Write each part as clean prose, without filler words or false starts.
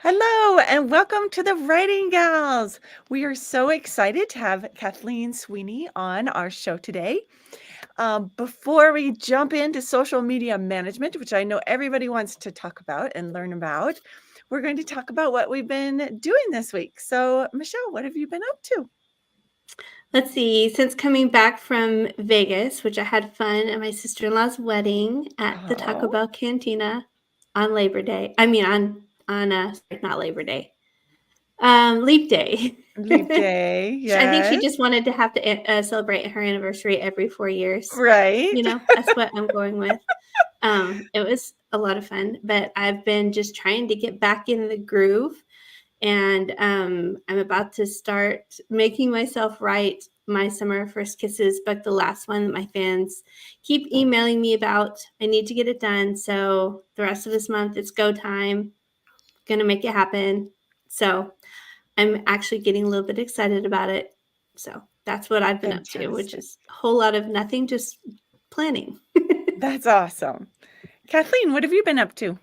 Hello and welcome to the Writing Gals. We are so excited to have Kathleen Sweeney on our show today. Before we jump into social media management, which I know everybody wants to talk about and learn about, we're going to talk about what we've been doing this week. So, Michelle, what have you been up to? Let's see. Since coming back from Vegas, which I had fun at my sister-in-law's wedding at the Taco Oh, Bell Cantina on Labor Day. I mean, sorry, not Labor Day, Leap Day. Leap Day, I think she yes. just wanted to have to celebrate her anniversary every 4 years. Right. That's what I'm going with. It was a lot of fun, but I've been just trying to get back in the groove. And I'm about to start making myself write my Summer First Kisses book, the last one that my fans keep emailing me about. I need to get it done. So the rest of this month, it's go time. Gonna make it happen. So I'm actually getting a little bit excited about it. So that's what I've been up to, which Fantastic. is a whole lot of nothing, just planning. That's awesome. Kathleen, what have you been up to?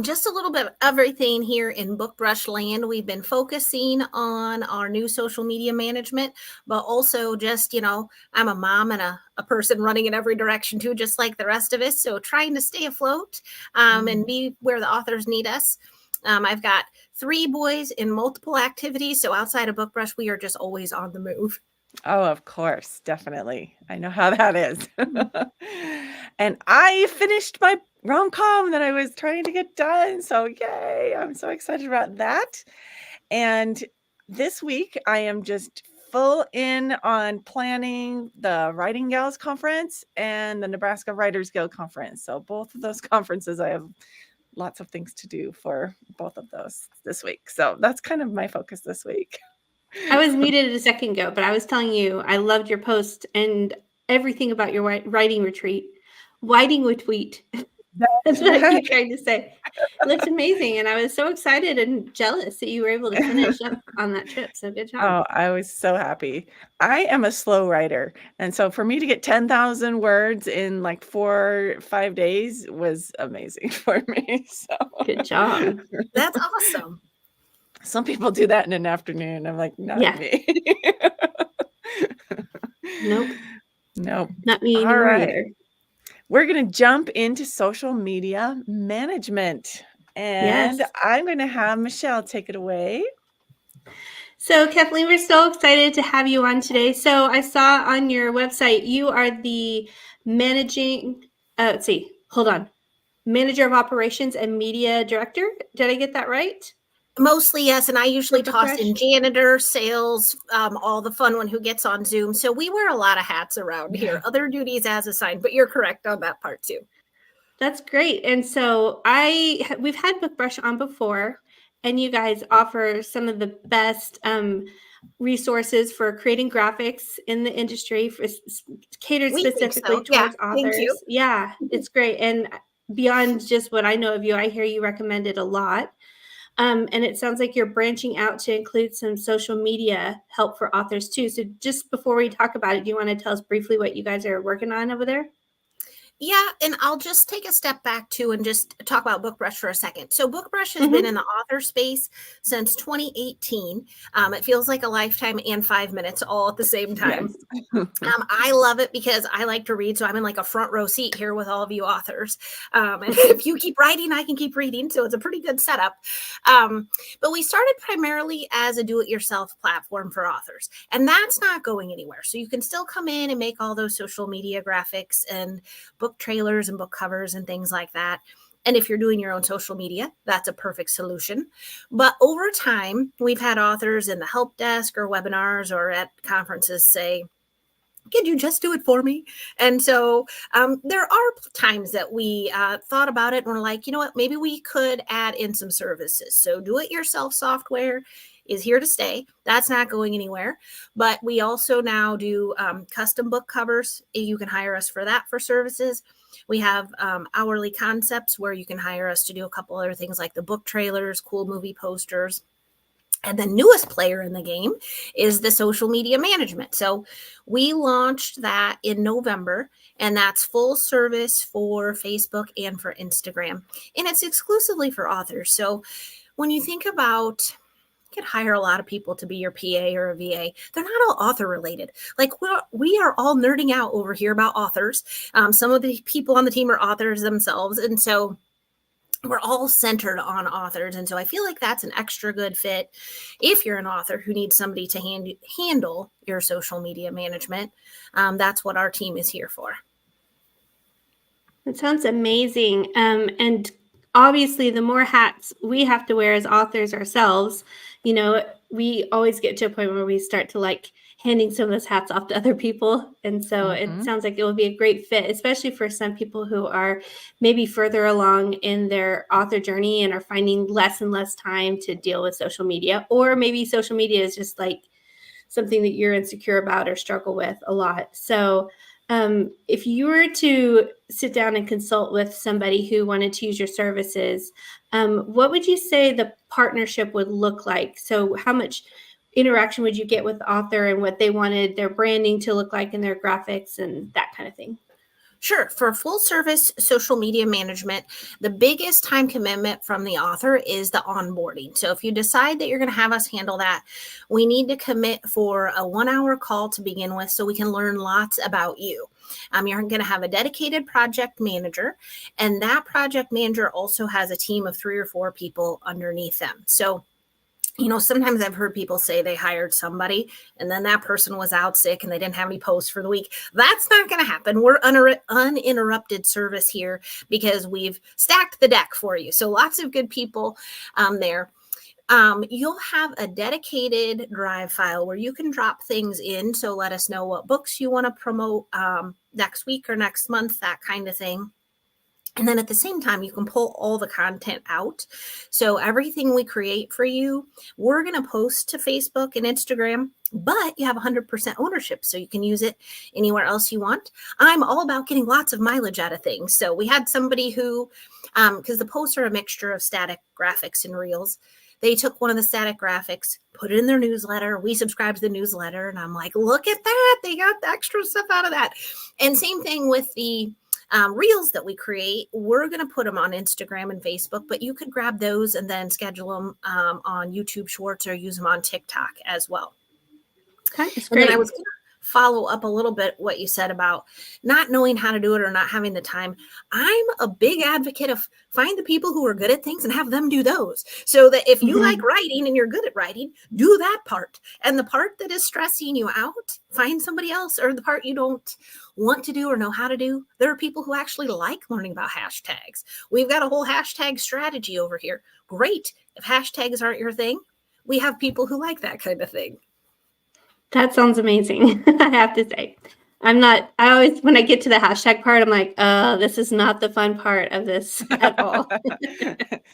Just a little bit of everything here in Bookbrush land. We've been focusing on our new social media management, but also just, I'm a mom and a person running in every direction too, just like the rest of us. So trying to stay afloat and be where the authors need us. I've got 3 boys in multiple activities. So outside of Bookbrush, we are just always on the move. Oh, of course, definitely. I know how that is. And I finished my rom-com that I was trying to get done, so yay, I'm so excited about that. And this week, I am just full in on planning the Writing Gals Conference and the Nebraska Writers Guild Conference. So both of those conferences, I have lots of things to do for both of those this week. So that's kind of my focus this week. I was muted a second ago, but I was telling you I loved your post and everything about your writing retreat. Whiting with wheat. That's That's what I right. keep trying to say. It looked amazing, and I was so excited and jealous that you were able to finish up on that trip. So good job. Oh, I was so happy. I am a slow writer, and so for me to get 10,000 words in, like, 4, 5 days was amazing for me, so Good job. That's awesome. some people do that in an afternoon. I'm like, "Not Yeah. me." Nope. Nope. Not me All anymore right. either. We're gonna jump into social media management, and Yes. I'm gonna have Michelle take it away. So, Kathleen, we're so excited to have you on today. So, I saw on your website you are the managing, let's see, hold on, manager of operations and media director. Did I get that right? Mostly, yes, and I For usually toss Bookbrush? in janitor, sales, all the fun one who gets on Zoom. So we wear a lot of hats around here, other duties as assigned, but you're correct on that part too. That's great. And so we've had Bookbrush on before, and you guys offer some of the best resources for creating graphics in the industry, catered We think specifically so. Yeah, towards thank you. authors. Yeah, it's great. And beyond just what I know of you, I hear you recommend it a lot. And it sounds like you're branching out to include some social media help for authors too. So just before we talk about it, do you want to tell us briefly what you guys are working on over there? Yeah, and I'll just take a step back too and just talk about Bookbrush for a second. So Bookbrush has been in the author space since 2018. It feels like a lifetime and 5 minutes all at the same Yes. time. I love it because I like to read, so I'm in like a front row seat here with all of you authors. And if you keep writing, I can keep reading, so it's a pretty good setup. But we started primarily as a do-it-yourself platform for authors, and that's not going anywhere. So you can still come in and make all those social media graphics and book trailers and book covers and things like that. And if you're doing your own social media, that's a perfect solution. But over time, we've had authors in the help desk or webinars or at conferences say, could you just do it for me? And so there are times that we thought about it and we're like, you know what, maybe we could add in some services. So do it yourself software is here to stay. That's not going anywhere. But we also now do custom book covers. You can hire us for that for services. We have hourly concepts where you can hire us to do a couple other things like the book trailers, cool movie posters. And the newest player in the game is the social media management. So we launched that in November, and that's full service for Facebook and for Instagram. And it's exclusively for authors. So when you think about, you could hire a lot of people to be your PA or a VA. They're not all author related. Like we are all nerding out over here about authors. Some of the people on the team are authors themselves. And so we're all centered on authors. And so I feel like that's an extra good fit if you're an author who needs somebody to handle your social media management. That's what our team is here for. That sounds amazing. And obviously, the more hats we have to wear as authors ourselves, we always get to a point where we start to like handing some of those hats off to other people. And so it sounds like it will be a great fit, especially for some people who are maybe further along in their author journey and are finding less and less time to deal with social media, or maybe social media is just like something that you're insecure about or struggle with a lot. So if you were to sit down and consult with somebody who wanted to use your services, what would you say the partnership would look like? So how much interaction would you get with the author and what they wanted their branding to look like and their graphics and that kind of thing? Sure. For full service social media management, the biggest time commitment from the author is the onboarding. So if you decide that you're going to have us handle that, we need to commit for a 1-hour call to begin with so we can learn lots about you. You're going to have a dedicated project manager, and that project manager also has a team of 3 or 4 people underneath them. So sometimes I've heard people say they hired somebody and then that person was out sick and they didn't have any posts for the week. That's not going to happen. We're uninterrupted service here because we've stacked the deck for you. So lots of good people there. You'll have a dedicated drive file where you can drop things in. So let us know what books you want to promote next week or next month, that kind of thing. And then at the same time, you can pull all the content out. So everything we create for you, we're going to post to Facebook and Instagram, but you have 100% ownership. So you can use it anywhere else you want. I'm all about getting lots of mileage out of things. So we had somebody who, because the posts are a mixture of static graphics and reels, they took one of the static graphics, put it in their newsletter. We subscribe to the newsletter. And I'm like, look at that. They got the extra stuff out of that. And same thing with the reels that we create. We're going to put them on Instagram and Facebook, but you could grab those and then schedule them on YouTube Shorts or use them on TikTok as well. Okay, that's great. great. And then I was going to follow up a little bit what you said about not knowing how to do it or not having the time. I'm a big advocate of find the people who are good at things and have them do those. So that if you like writing and you're good at writing, do that part. And the part that is stressing you out, find somebody else, or the part you don't want to do or know how to do. There are people who actually like learning about hashtags. We've got a whole hashtag strategy over here. Great. If hashtags aren't your thing, we have people who like that kind of thing. That sounds amazing. I have to say, when I get to the hashtag part, I'm like, this is not the fun part of this at all.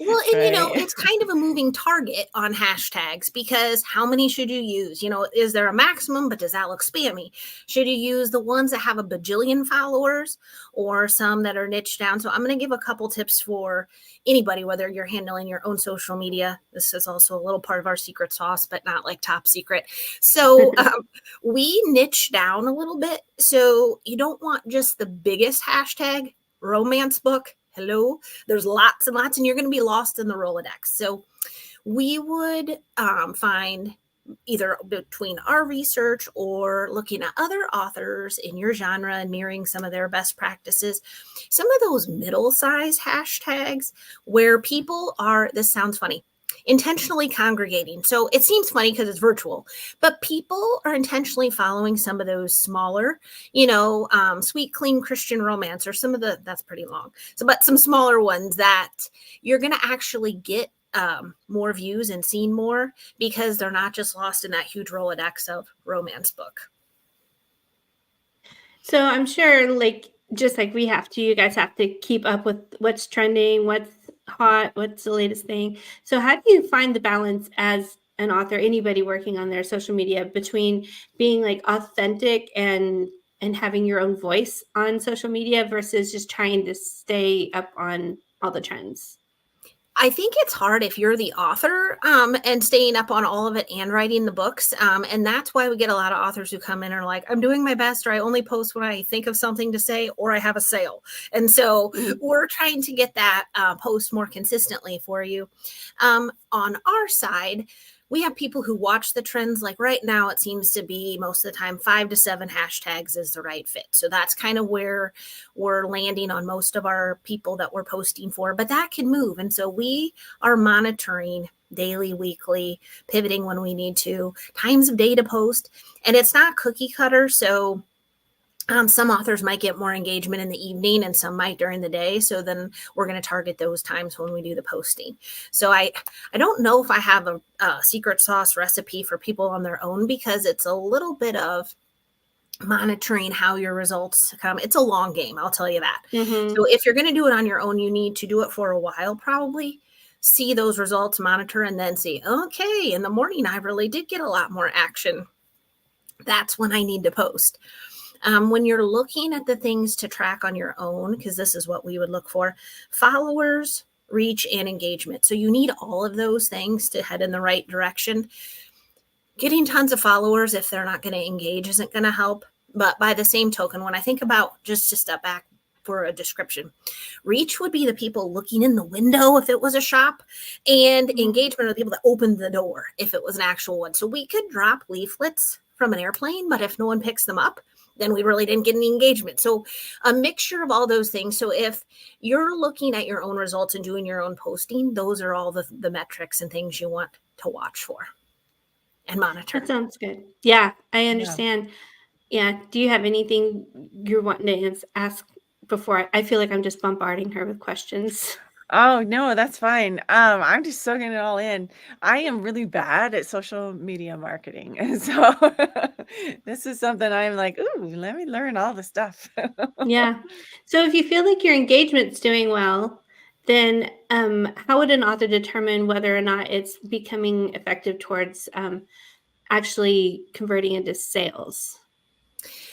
Well, and it's kind of a moving target on hashtags because how many should you use? Is there a maximum, but does that look spammy? Should you use the ones that have a bajillion followers or some that are niched down? So I'm going to give a couple tips for anybody, whether you're handling your own social media. This is also a little part of our secret sauce, but not like top secret. So we niche down a little bit. So you don't want just the biggest hashtag, romance book. Hello, there's lots and lots, and you're going to be lost in the Rolodex. So we would find either between our research or looking at other authors in your genre and mirroring some of their best practices, some of those middle-sized hashtags where people are, this sounds funny, intentionally congregating. So it seems funny because it's virtual, but people are intentionally following some of those smaller, sweet, clean Christian romance or some of that's pretty long. So, but some smaller ones that you're going to actually get more views and seen more because they're not just lost in that huge Rolodex of romance book. So I'm sure just like we have to, you guys have to keep up with what's trending, what's hot, what's the latest thing. So how do you find the balance as an author, anybody working on their social media, between being authentic and having your own voice on social media versus just trying to stay up on all the trends? I think it's hard if you're the author and staying up on all of it and writing the books. And that's why we get a lot of authors who come in and are like, I'm doing my best, or I only post when I think of something to say, or I have a sale. And so we're trying to get that post more consistently for you. On our side, we have people who watch the trends. Like right now, it seems to be most of the time 5 to 7 hashtags is the right fit. So that's kind of where we're landing on most of our people that we're posting for, but that can move. And so we are monitoring daily, weekly, pivoting when we need to, times of day to post. And it's not cookie cutter. So some authors might get more engagement in the evening and some might during the day. So then we're going to target those times when we do the posting. So I don't know if I have a secret sauce recipe for people on their own, because it's a little bit of monitoring how your results come. It's a long game, I'll tell you that. So if you're going to do it on your own, you need to do it for a while, probably see those results, monitor, and then see, okay, in the morning, I really did get a lot more action. That's when I need to post. When you're looking at the things to track on your own, because this is what we would look for: followers, reach, and engagement. So you need all of those things to head in the right direction. Getting tons of followers, if they're not going to engage, isn't going to help. But by the same token, when I think about, just to step back for a description, reach would be the people looking in the window if it was a shop, and engagement are the people that opened the door if it was an actual one. So we could drop leaflets from an airplane, but if no one picks them up, then we really didn't get any engagement. So a mixture of all those things. So if you're looking at your own results and doing your own posting, those are all the metrics and things you want to watch for and monitor. That sounds good. Yeah, I understand. Yeah. Do you have anything you're wanting to ask before? I feel like I'm just bombarding her with questions. Oh, no, that's fine. I'm just soaking it all in. I am really bad at social media marketing. And so this is something I'm like, ooh, let me learn all the stuff. Yeah. So if you feel like your engagement's doing well, then how would an author determine whether or not it's becoming effective towards actually converting into sales?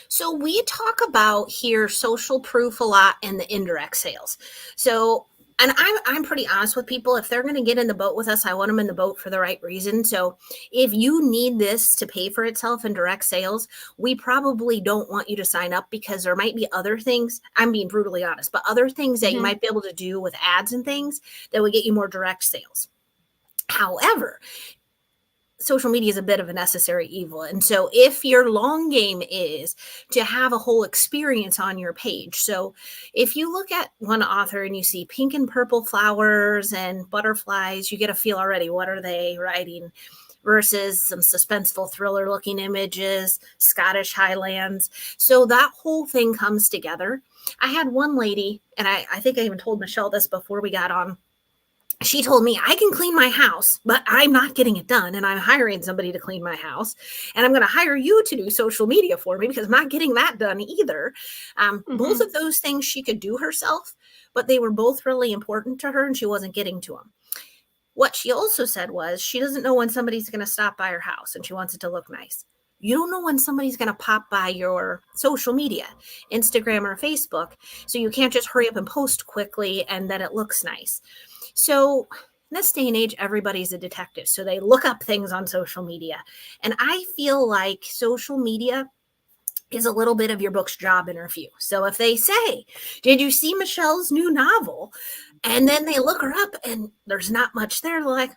So we talk about here social proof a lot and the indirect sales. So, and I'm pretty honest with people. If they're going to get in the boat with us, I want them in the boat for the right reason. So if you need this to pay for itself in direct sales, we probably don't want you to sign up, because there might be other things. I'm being brutally honest, but other things that you might be able to do with ads and things that would get you more direct sales. However, social media is a bit of a necessary evil. And so if your long game is to have a whole experience on your page, so if you look at one author and you see pink and purple flowers and butterflies, you get a feel already, what are they writing, versus some suspenseful thriller looking images, Scottish Highlands. So that whole thing comes together. I had one lady, and I think I even told Michelle this before we got on. She told me, I can clean my house, but I'm not getting it done. And I'm hiring somebody to clean my house. And I'm going to hire you to do social media for me, because I'm not getting that done either. Both of those things she could do herself, but they were both really important to her and she wasn't getting to them. What she also said was she doesn't know when somebody's going to stop by her house and she wants it to look nice. You don't know when somebody's going to pop by your social media, Instagram or Facebook. So you can't just hurry up and post quickly and then it looks nice. So in this day and age, everybody's a detective. So they look up things on social media. And I feel like social media is a little bit of your book's job interview. So if they say, did you see Michelle's new novel? And then they look her up and there's not much there. They're like,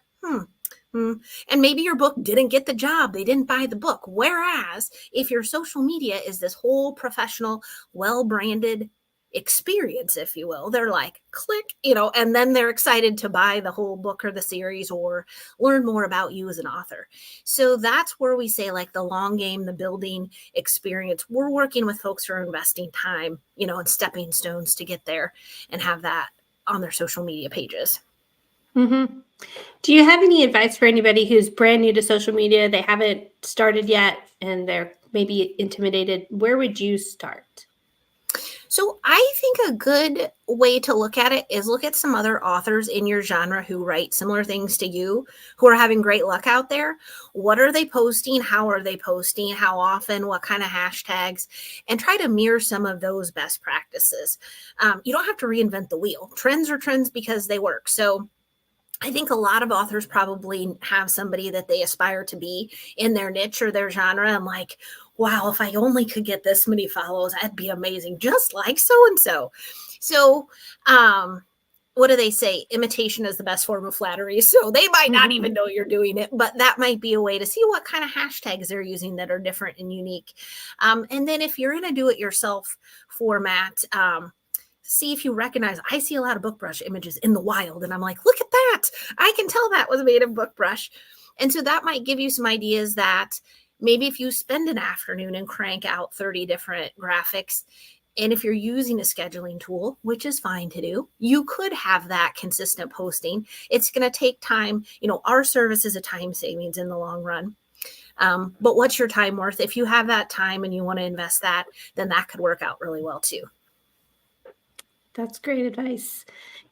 and maybe your book didn't get the job. They didn't buy the book. Whereas if your social media is this whole professional, well-branded experience, if you will, they're like, click, and then they're excited to buy the whole book or the series or learn more about you as an author. So that's where we say, like, the long game, the building experience. We're working with folks who are investing time, and stepping stones to get there and have that on their social media pages. Do you have any advice for anybody who's brand new to social media? They haven't started yet and they're maybe intimidated. Where would you start? So I think a good way to look at it is look at some other authors in your genre who write similar things to you, who are having great luck out there. What are they posting? How are they posting? How often? What kind of hashtags? And try to mirror some of those best practices. You don't have to reinvent the wheel. Trends are trends because they work. So I think a lot of authors probably have somebody that they aspire to be in their niche or their genre. I'm like, wow, if I only could get this many follows, that'd be amazing, just like so and so. So, what do they say? Imitation is the best form of flattery. So they might not even know you're doing it, but that might be a way to see what kind of hashtags they're using that are different and unique. And then if you're in a do-it-yourself format, see if you recognize. I see a lot of Bookbrush images in the wild, and I'm like, look at that. I can tell that was made of Bookbrush. And so that might give you some ideas that maybe if you spend an afternoon and crank out 30 different graphics, and if you're using a scheduling tool, which is fine to do, you could have that consistent posting. It's going to take time. Our service is a time savings in the long run. But what's your time worth? If you have that time and you want to invest that, then that could work out really well too. That's great advice.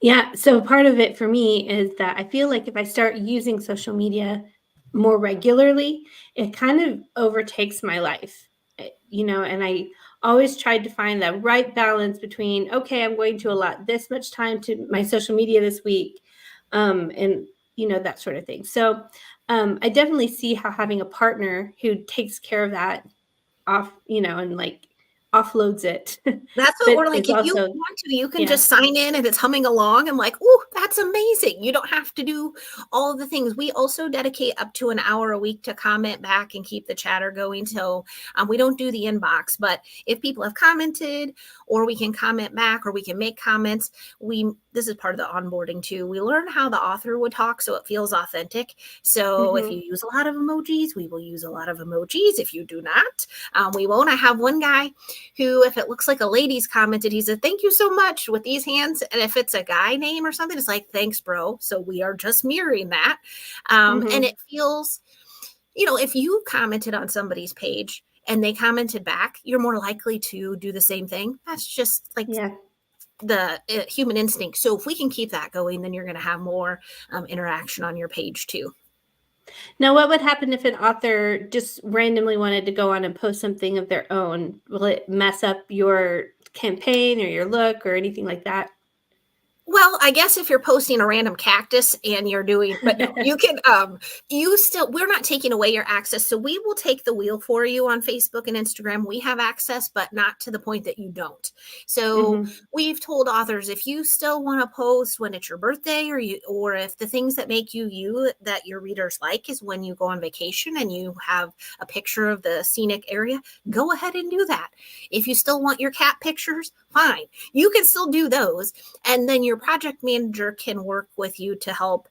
Yeah. So part of it for me is that I feel like if I start using social media more regularly, it kind of overtakes my life, and I always tried to find that right balance between, okay, I'm going to allot this much time to my social media this week, and that sort of thing. So I definitely see how having a partner who takes care of that off, and like offloads it. That's what But we're like. it's If you also, want to, you can yeah. just sign in and it's humming along. And like, oh, that's amazing. You don't have to do all of the things. We also dedicate up to an hour a week to comment back and keep the chatter going. So we don't do the inbox, but if people have commented, or we can comment back, or we can make comments, this is part of the onboarding too. We learn how the author would talk so it feels authentic. So if you use a lot of emojis, we will use a lot of emojis. If you do not, we won't. I have one guy who, if it looks like a lady's commented, he said, thank you so much with these hands. And if it's a guy name or something, it's like, thanks, bro. So we are just mirroring that. And it feels, if you commented on somebody's page and they commented back, you're more likely to do the same thing. That's just like the human instinct. So if we can keep that going, then you're going to have more interaction on your page too. Now, what would happen if an author just randomly wanted to go on and post something of their own? Will it mess up your campaign or your look or anything like that? Well, I guess if you're posting a random cactus and you're doing, but no, you can, we're not taking away your access. So we will take the wheel for you on Facebook and Instagram. We have access, but not to the point that you don't. So we've told authors, if you still want to post when it's your birthday, or if the things that make you that your readers like is when you go on vacation and you have a picture of the scenic area, go ahead and do that. If you still want your cat pictures, fine. You can still do those. And then your project manager can work with you to help.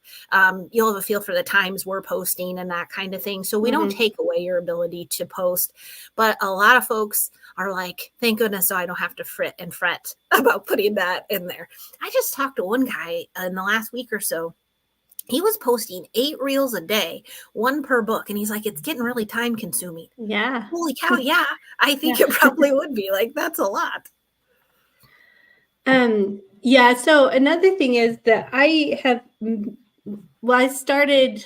You'll have a feel for the times we're posting and that kind of thing. So we don't take away your ability to post. But a lot of folks are like, thank goodness, so I don't have to fret about putting that in there. I just talked to one guy in the last week or so. He was posting 8 reels a day, 1 per book. And he's like, it's getting really time consuming. Yeah. Holy cow. Yeah. I think it probably would be like, that's a lot. Yeah. So another thing is that I started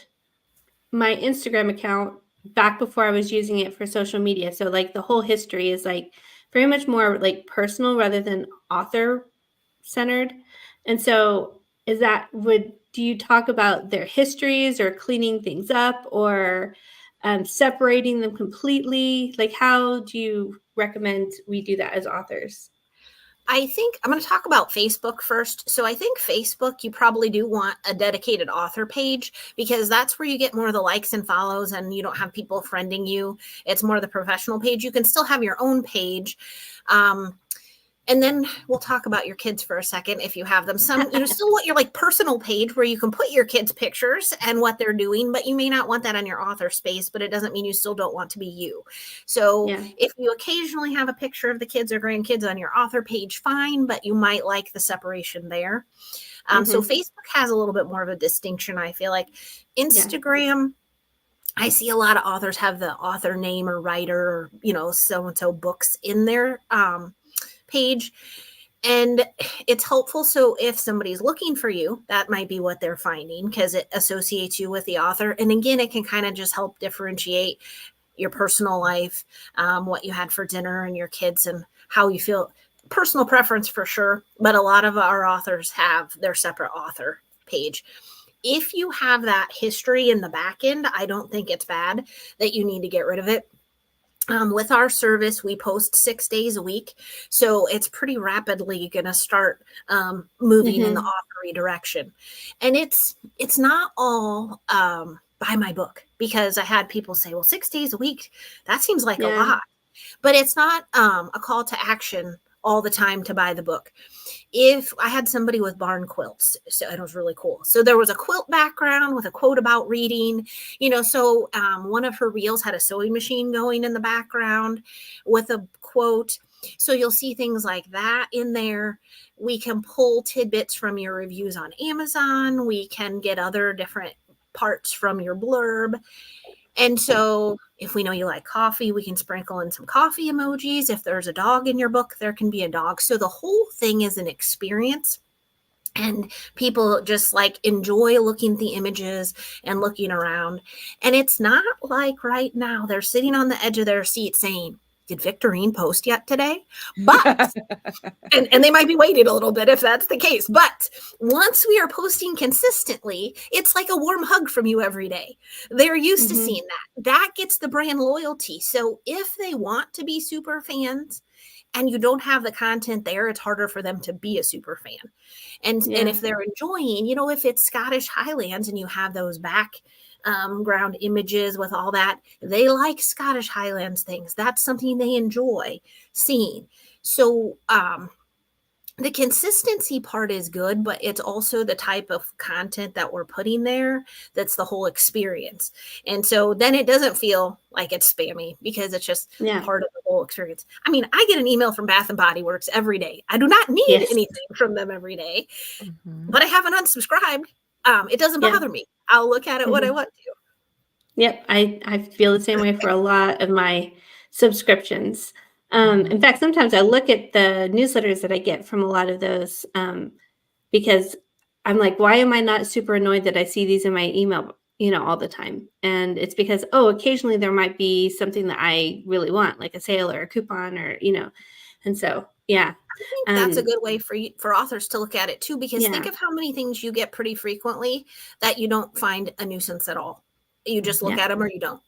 my Instagram account back before I was using it for social media. So like the whole history is like very much more like personal rather than author centered. And so do you talk about their histories or cleaning things up or separating them completely? Like, how do you recommend we do that as authors? I think I'm going to talk about Facebook first. So I think Facebook, you probably do want a dedicated author page because that's where you get more of the likes and follows and you don't have people friending you. It's more the professional page. You can still have your own page. And then we'll talk about your kids for a second if you have them. Some, still want your like personal page where you can put your kids' pictures and what they're doing, but you may not want that on your author space, but it doesn't mean you still don't want to be you. So if you occasionally have a picture of the kids or grandkids on your author page, fine, but you might like the separation there. So Facebook has a little bit more of a distinction, I feel like. Instagram, I see a lot of authors have the author name or writer or, so-and-so books in their page, and it's helpful. So if somebody's looking for you, that might be what they're finding because it associates you with the author. And again, it can kind of just help differentiate your personal life, what you had for dinner and your kids and how you feel. Personal preference for sure, but a lot of our authors have their separate author page. if you have that history in the back end, I don't think it's bad that you need to get rid of it. With our service, we post 6 days a week. So it's pretty rapidly going to start moving in the authory direction. And it's not all buy my book, because I had people say, well, 6 days a week, that seems like a lot. But it's not a call to action all the time to buy the book. If I had somebody with barn quilts, so it was really cool. So there was a quilt background with a quote about reading, so one of her reels had a sewing machine going in the background with a quote. So you'll see things like that in there. We can pull tidbits from your reviews on Amazon. We can get other different parts from your blurb. And so if we know you like coffee, we can sprinkle in some coffee emojis. If there's a dog in your book, there can be a dog. So the whole thing is an experience. And people just like enjoy looking at the images and looking around. And it's not like right now they're sitting on the edge of their seat saying, did Victorine post yet today? But, and they might be waiting a little bit if that's the case. But once we are posting consistently, it's like a warm hug from you every day. They're used to seeing that. That gets the brand loyalty. So if they want to be super fans and you don't have the content there, it's harder for them to be a super fan. And if they're enjoying, if it's Scottish Highlands and you have those background images with all that, they like Scottish Highlands things. That's something they enjoy seeing. So the consistency part is good, but it's also the type of content that we're putting there that's the whole experience. And so then it doesn't feel like it's spammy, because it's just part of the whole experience. I mean, I get an email from Bath and Body Works every day. I do not need anything from them every day, but I haven't unsubscribed. It doesn't bother me. I'll look at it when I want to. Yep. I feel the same way for a lot of my subscriptions. In fact, sometimes I look at the newsletters that I get from a lot of those because I'm like, why am I not super annoyed that I see these in my email, all the time? And it's because, occasionally there might be something that I really want, like a sale or a coupon or, and so, yeah. I think that's a good way for authors to look at it too, because think of how many things you get pretty frequently that you don't find a nuisance at all. You just look at them or you don't.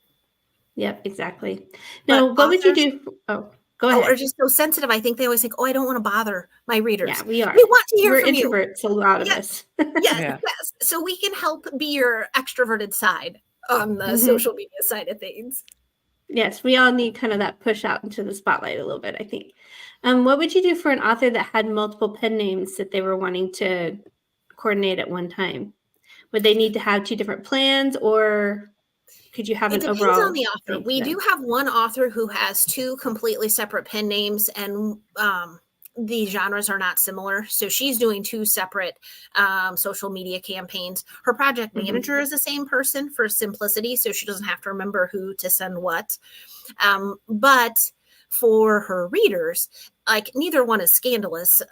Yep, exactly. Now, what would you do? Go ahead. Are just so sensitive. I think they always think, I don't want to bother my readers. Yeah, we are. We want to hear from you. We're introverts, a lot of us. Yes. So we can help be your extroverted side on the social media side of things. Yes, we all need kind of that push out into the spotlight a little bit, I think. What would you do for an author that had multiple pen names that they were wanting to coordinate at one time? Would they need to have 2 different plans, or could you have an overall? It depends on the author. We do have one author who has 2 completely separate pen names, and the genres are not similar. So she's doing 2 separate social media campaigns. Her project manager is the same person for simplicity, so she doesn't have to remember who to send what. But for her readers, like neither one is scandalous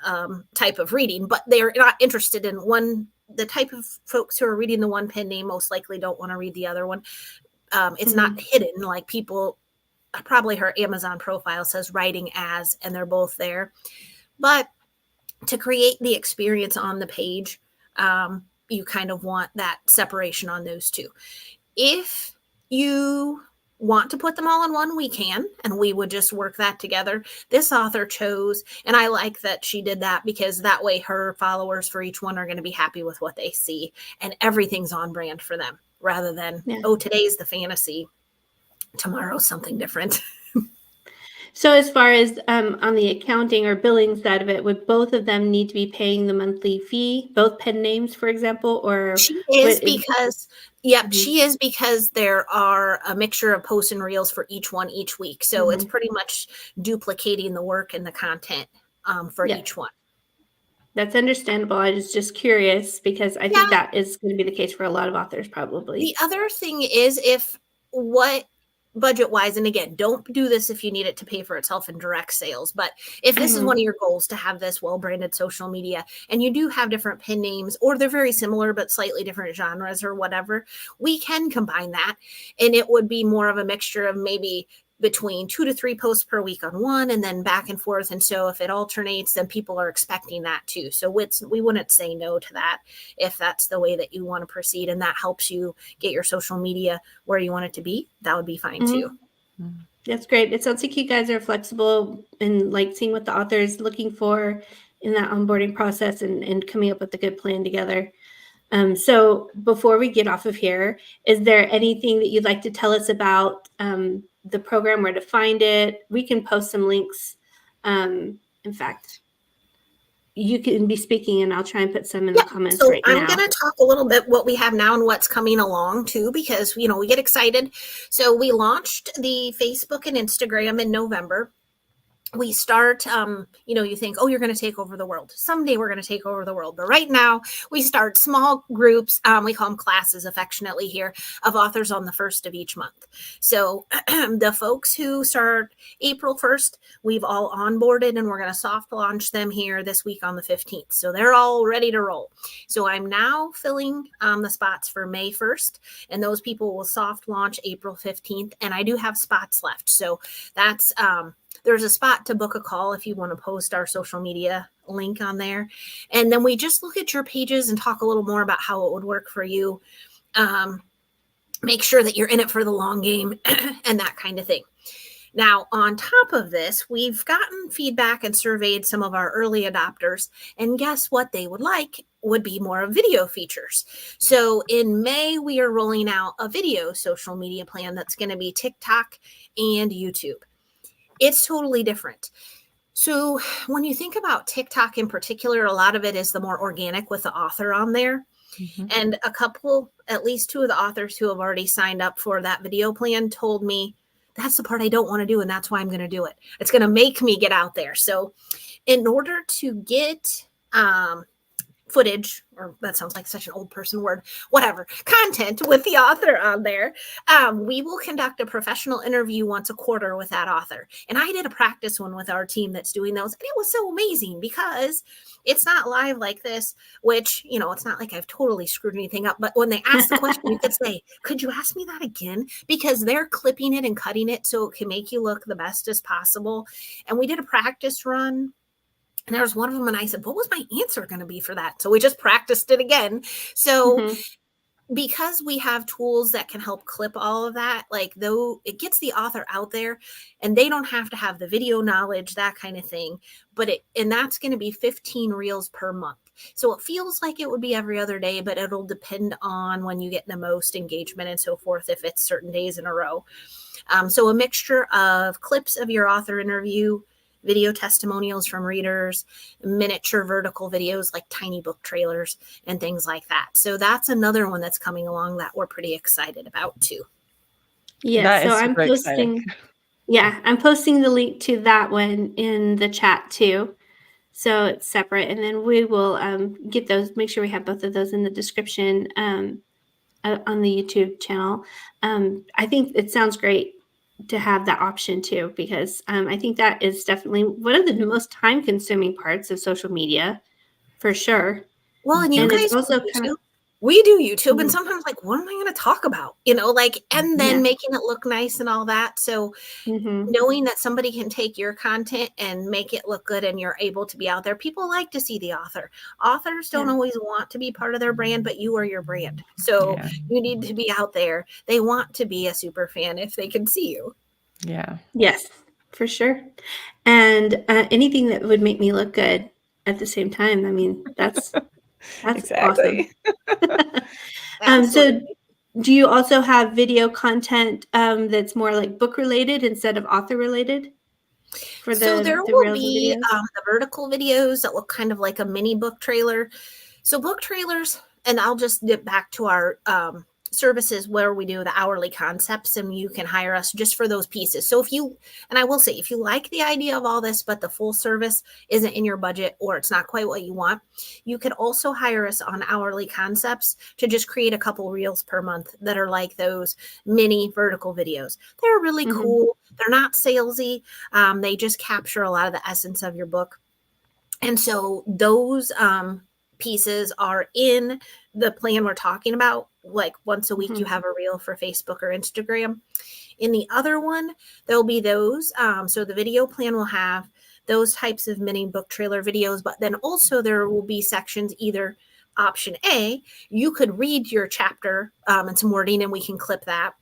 type of reading, but they're not interested in one. The type of folks who are reading the one pen name most likely don't want to read the other one. It's not hidden, like people, probably her Amazon profile says writing as, and they're both there. But to create the experience on the page, you kind of want that separation on those 2. If you want to put them all in one, we can, and we would just work that together. This author chose, and I like that she did that, because that way her followers for each one are going to be happy with what they see, and everything's on brand for them, rather than, today's the fantasy, tomorrow's something different. So as far as on the accounting or billing side of it, would both of them need to be paying the monthly fee, both pen names, for example? Or she is, because she is, because there are a mixture of posts and reels for each one each week. So it's pretty much duplicating the work and the content for each one. That's understandable. I was just curious, because I think that is going to be the case for a lot of authors probably. The other thing is, budget-wise, and again, don't do this if you need it to pay for itself in direct sales, but if this is one of your goals, to have this well-branded social media, and you do have different pen names, or they're very similar but slightly different genres or whatever, we can combine that, and it would be more of a mixture of maybe between 2 to 3 posts per week on one, and then back and forth. And so if it alternates, then people are expecting that too. So we wouldn't say no to that if that's the way that you want to proceed, and that helps you get your social media where you want it to be. That would be fine too. That's great. It sounds like you guys are flexible and like seeing what the author is looking for in that onboarding process and coming up with a good plan together. So before we get off of here, is there anything that you'd like to tell us about the program, where to find it? We can post some links. In fact, you can be speaking and I'll try and put some in the comments so right I'm now. going to talk a little bit what we have now and what's coming along too, because, we get excited. So we launched the Facebook and Instagram in November. We start, you think, oh, you're going to take over the world. Someday we're going to take over the world. But right now we start small groups. We call them classes affectionately here, of authors on the 1st of each month. So the folks who start April 1st, we've all onboarded, and we're going to soft launch them here this week on the 15th. So they're all ready to roll. So I'm now filling the spots for May 1st, and those people will soft launch April 15th. And I do have spots left. So that's, there's a spot to book a call if you want to post our social media link on there. And then we just look at your pages and talk a little more about how it would work for you. Make sure that you're in it for the long game and that kind of thing. Now, on top of this, we've gotten feedback and surveyed some of our early adopters, and guess what they would like would be more video features. So in May, we are rolling out a video social media plan that's going to be TikTok and YouTube. It's totally different. So when you think about TikTok in particular, a lot of it is the more organic with the author on there. And at least 2 of the authors who have already signed up for that video plan told me, that's the part I don't want to do, and that's why I'm going to do it. It's going to make me get out there. So in order to get footage, or that sounds like such an old person word, whatever, content with the author on there, we will conduct a professional interview once a quarter with that author. And I did a practice one with our team that's doing those, and it was so amazing because it's not live like this, which, it's not like I've totally screwed anything up, but when they ask the question, you could say, could you ask me that again? Because they're clipping it and cutting it so it can make you look the best as possible. And we did a practice run. And there was one of them, and I said, what was my answer going to be for that? So we just practiced it again. So because we have tools that can help clip all of that, though it gets the author out there, and they don't have to have the video knowledge, that kind of thing. And that's going to be 15 reels per month. So it feels like it would be every other day, but it'll depend on when you get the most engagement and so forth, if it's certain days in a row. So a mixture of clips of your author interview, video testimonials from readers, miniature vertical videos like tiny book trailers and things like that. So that's another one that's coming along that we're pretty excited about too. Yeah, so I'm posting. Yeah, I'm posting the link to that one in the chat too. So it's separate, and then we will get those. Make sure we have both of those in the description on the YouTube channel. I think it sounds great to have that option too, because I think that is definitely one of the most time-consuming parts of social media, for sure. Well, and you guys also we do YouTube, and sometimes what am I going to talk about? And then making it look nice and all that. So knowing that somebody can take your content and make it look good, and you're able to be out there. People like to see the author. Authors don't always want to be part of their brand, but you are your brand. So you need to be out there. They want to be a super fan if they can see you. Yeah. Yes, for sure. And anything that would make me look good at the same time. I mean, that's exactly awesome. So do you also have video content that's more like book related instead of author related? So there will be the vertical videos that look kind of like a mini book trailer. So book trailers, and I'll just dip back to our services where we do the hourly concepts, and you can hire us just for those pieces. So I will say, if you like the idea of all this, but the full service isn't in your budget, or it's not quite what you want, you could also hire us on hourly concepts to just create a couple reels per month that are like those mini vertical videos. They're really cool. They're not salesy. They just capture a lot of the essence of your book. And so those pieces are in the plan we're talking about. Like once a week, you have a reel for Facebook or Instagram. In the other one, there'll be those. So the video plan will have those types of mini book trailer videos, but then also there will be sections, either option A, you could read your chapter and some wording and we can clip that,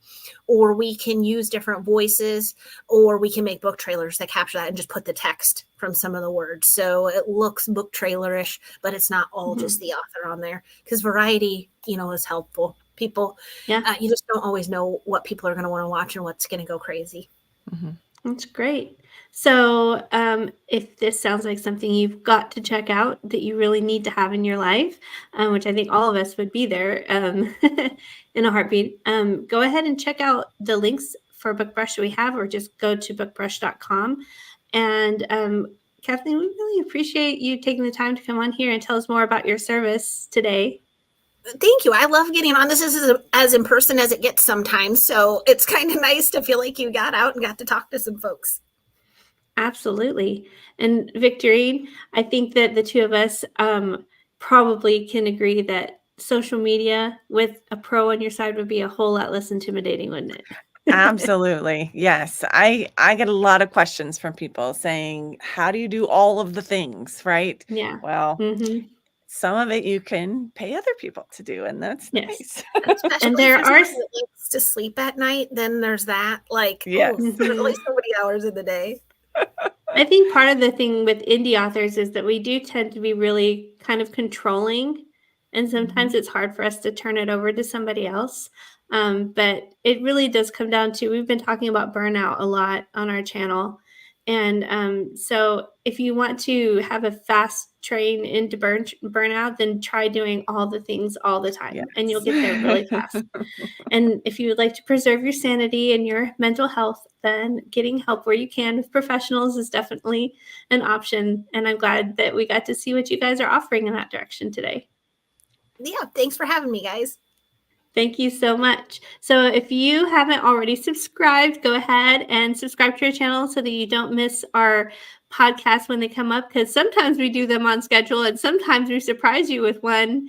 or we can use different voices, or we can make book trailers that capture that and just put the text from some of the words. So it looks book trailerish, but it's not all just the author on there, because variety, is helpful. People, you just don't always know what people are going to want to watch and what's going to go crazy. Mm-hmm. That's great. So if this sounds like something you've got to check out, that you really need to have in your life, which I think all of us would be there in a heartbeat, go ahead and check out the links for Bookbrush that we have, or just go to bookbrush.com. And Kathleen, we really appreciate you taking the time to come on here and tell us more about your service today. Thank you. I love getting on. This is as in person as it gets sometimes. So it's kind of nice to feel like you got out and got to talk to some folks. Absolutely. And Victorine, I think that the two of us probably can agree that social media with a pro on your side would be a whole lot less intimidating, wouldn't it? Absolutely. Yes. I get a lot of questions from people saying, how do you do all of the things? Right. Yeah. Well, Mm-hmm. some of it you can pay other people to do, and that's nice. Especially and there for are someone that likes to sleep at night, then there's that. Like, Yes. there's only so many hours in the day. I think part of the thing with indie authors is that we do tend to be really kind of controlling, and sometimes it's hard for us to turn it over to somebody else. But it really does come down to, we've been talking about burnout a lot on our channel. And so if you want to have a fast train into burnout, then try doing all the things all the time, and you'll get there really fast. And if you would like to preserve your sanity and your mental health, then getting help where you can with professionals is definitely an option. And I'm glad that we got to see what you guys are offering in that direction today. Yeah, thanks for having me, guys. Thank you so much. So if you haven't already subscribed, go ahead and subscribe to our channel so that you don't miss our podcasts when they come up, because sometimes we do them on schedule and sometimes we surprise you with one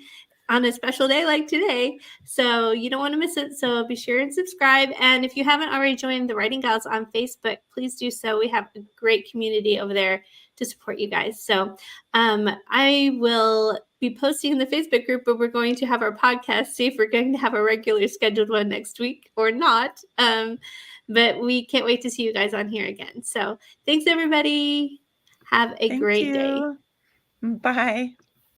on a special day like today. So you don't want to miss it. So be sure and subscribe. And if you haven't already joined the Writing Gals on Facebook, please do so. We have a great community over there to support you guys. So I will be posting in the Facebook group, but we're going to have our podcast, see if we're going to have a regular scheduled one next week or not. But we can't wait to see you guys on here again. So thanks, everybody. Have a great day. Bye.